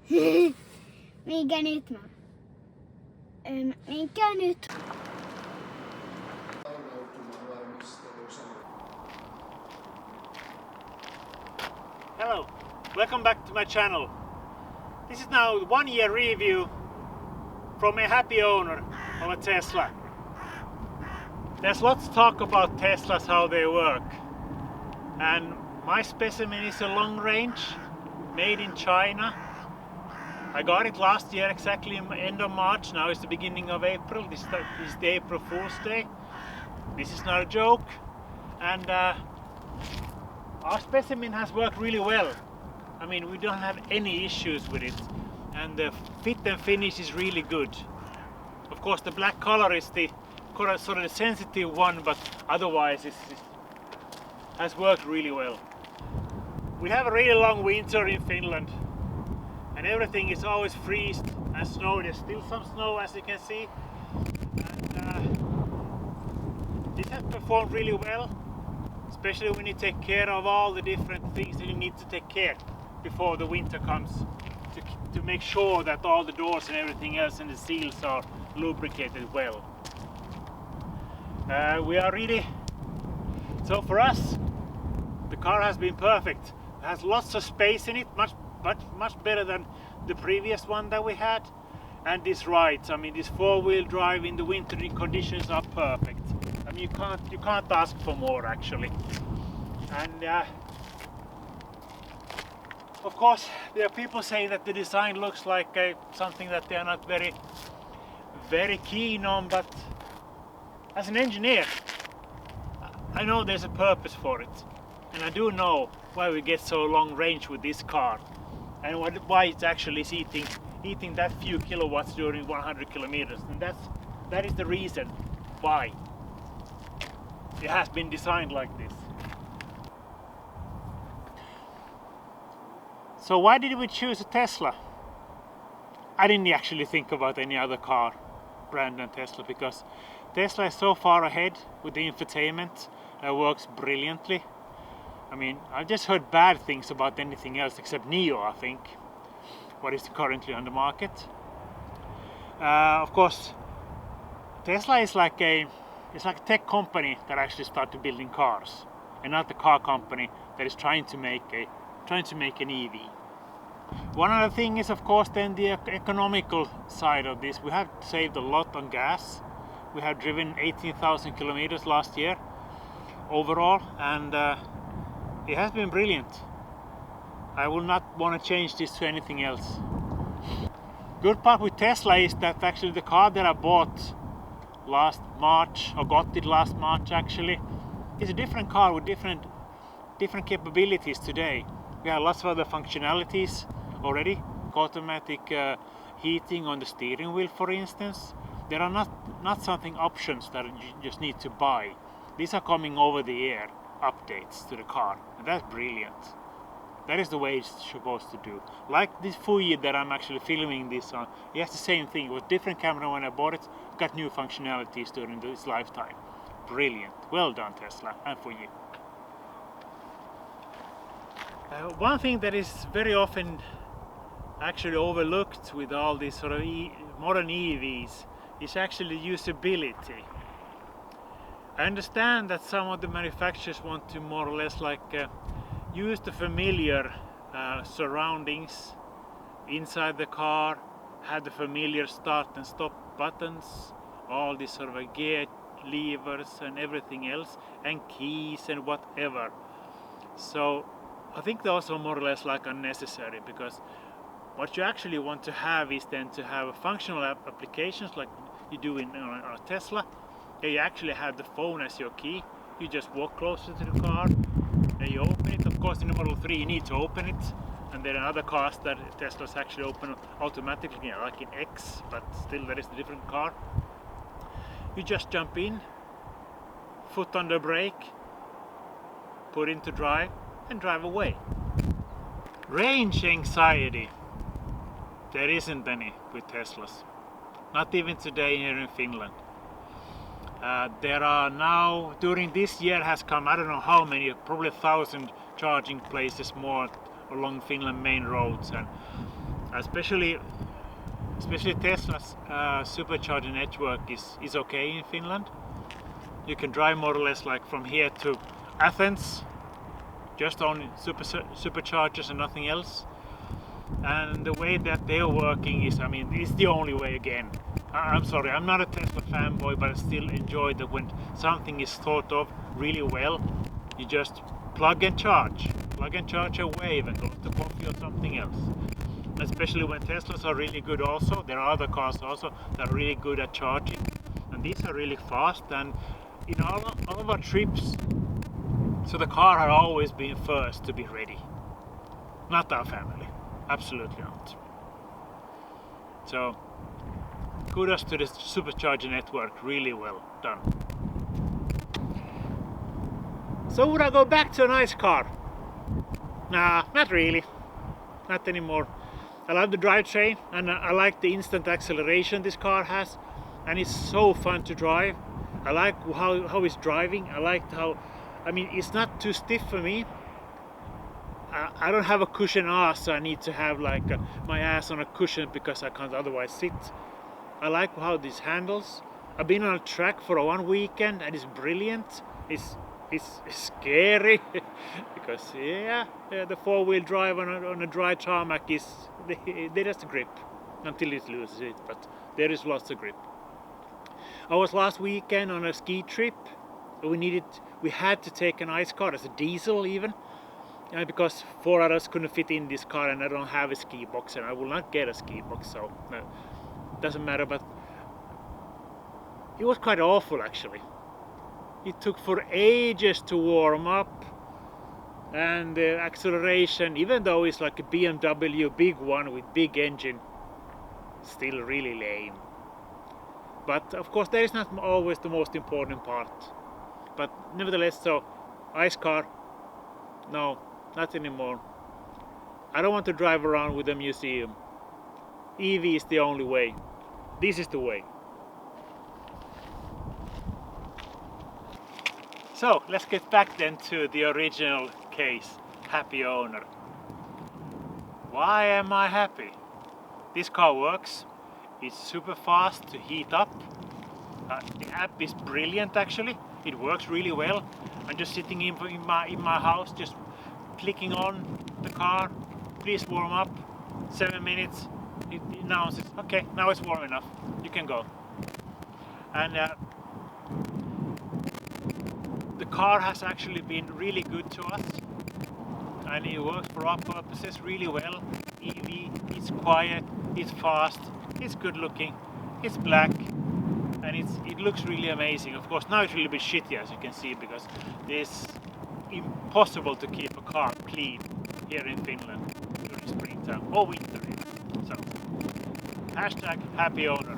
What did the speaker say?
Mikä nyt mä? Mikä nyt? Hello, welcome back to my channel. This is now 1 year review from a happy owner of a Tesla. There's lots to talk about Teslas, how they work. And my specimen is a long range, made in China. I got it last year exactly in end of March, now it's the beginning of April. This is the April Fool's Day. This is not a joke. And our specimen has worked really well. I mean, we don't have any issues with it. And the fit and finish is really good. Of course, the black color is the sort of the sensitive one, but otherwise it has worked really well. We have a really long winter in Finland, and everything is always freezed and snow. There's still some snow, as you can see. And this has performed really well, especially when you take care of all the different things that you need to take care before the winter comes, to make sure that all the doors and everything else and the seals are lubricated well. We are really, so for us the car has been perfect. It has lots of space in it, much better than the previous one that we had. And this rides, I mean, this four-wheel drive in the wintry conditions are perfect. I mean, you can't ask for more actually. And of course there are people saying that the design looks like something that they are not very keen on, but as an engineer I know there's a purpose for it, and I do know why we get so long range with this car, and why it's actually eating that few kilowatts during 100 kilometers, and that is the reason why it has been designed like this. So why did we choose a Tesla? I didn't actually think about any other car brand than Tesla, because Tesla is so far ahead with the infotainment that works brilliantly. I mean, I've just heard bad things about anything else except NIO, I think, what is currently on the market. Of course, Tesla is like a tech company that actually started building cars, and not the car company that is trying to make an EV. One other thing is, of course, then the economical side of this. We have saved a lot on gas. We have driven 18,000 kilometers last year overall, and it has been brilliant. I will not want to change this to anything else. Good part with Tesla is that actually the car that I bought last March, or got it last March actually, is a different car with different capabilities today. We have lots of other functionalities already. Automatic heating on the steering wheel, for instance. There are not something options that you just need to buy. These are coming over the air updates to the car, and that's brilliant. That is the way it's supposed to do. Like this Fuji that I'm actually filming this on, it has the same thing. It was different camera when I bought it, got new functionalities during its lifetime. Brilliant. Well done, Tesla and Fuji. One thing that is very often actually overlooked with all these sort of modern EVs is actually usability. I understand that some of the manufacturers want to more or less like use the familiar surroundings inside the car, have the familiar start and stop buttons, all these sort of gear levers and everything else, and keys and whatever. So I think those are more or less like unnecessary, because what you actually want to have is then to have functional applications like you do in a Tesla. You actually have the phone as your key. You just walk closer to the car and you open it. Of course in the Model 3 you need to open it, and there are other cars that Teslas actually open automatically, you know, like in X, but still that is a different car. You just jump in, foot on the brake, put into drive and drive away. Range anxiety, there isn't any with Teslas. Not even today here in Finland. There are now, during this year has come, I don't know how many, probably 1,000 charging places more along Finland main roads, and especially Tesla's supercharger network is okay in Finland. You can drive more or less like from here to Athens, just on superchargers and nothing else. And the way that they're working is, I mean, it's the only way again. I'm sorry, I'm not a Tesla fanboy, but I still enjoy that when something is thought of really well, you just plug and charge a wave and go to coffee or something else. Especially when Teslas are really good also, there are other cars also that are really good at charging, and these are really fast. And in all of our trips, so the car had always been first to be ready, not our family, absolutely not. So kudos to the supercharger network, really well done. So would I go back to a nice car? Nah, not really, not anymore. I love the drivetrain and I like the instant acceleration this car has, and it's so fun to drive. I like how it's driving. I like how, I mean, it's not too stiff for me. I don't have a cushion ass, so I need to have like my ass on a cushion because I can't otherwise sit. I like how this handles. I've been on a track for one weekend and it's brilliant. It's scary because the four-wheel drive on a dry tarmac is there is the grip until it loses it, but there is lots of grip. I was last weekend on a ski trip. We had to take an ice car as a diesel even, because 4 others couldn't fit in this car, and I don't have a ski box and I will not get a ski box, so no, doesn't matter. But it was quite awful actually. It took for ages to warm up, and the acceleration, even though it's like a BMW big one with big engine, still really lame. But of course that is not always the most important part. But nevertheless, so ice car, no, not anymore. I don't want to drive around with a museum. EV is the only way. This is the way. So let's get back then to the original case, happy owner. Why am I happy? This car works. It's super fast to heat up. The app is brilliant actually. It works really well. I'm just sitting in my house, just clicking on the car. Please warm up. 7 minutes. It announces, okay, now it's warm enough. You can go. And the car has actually been really good to us, and it works for our purposes really well. EV, it's quiet, it's fast, it's good looking, it's black, and it looks really amazing. Of course now it's a little bit shitty, as you can see, because it's impossible to keep a car clean here in Finland during springtime or winter. So hashtag happy owner.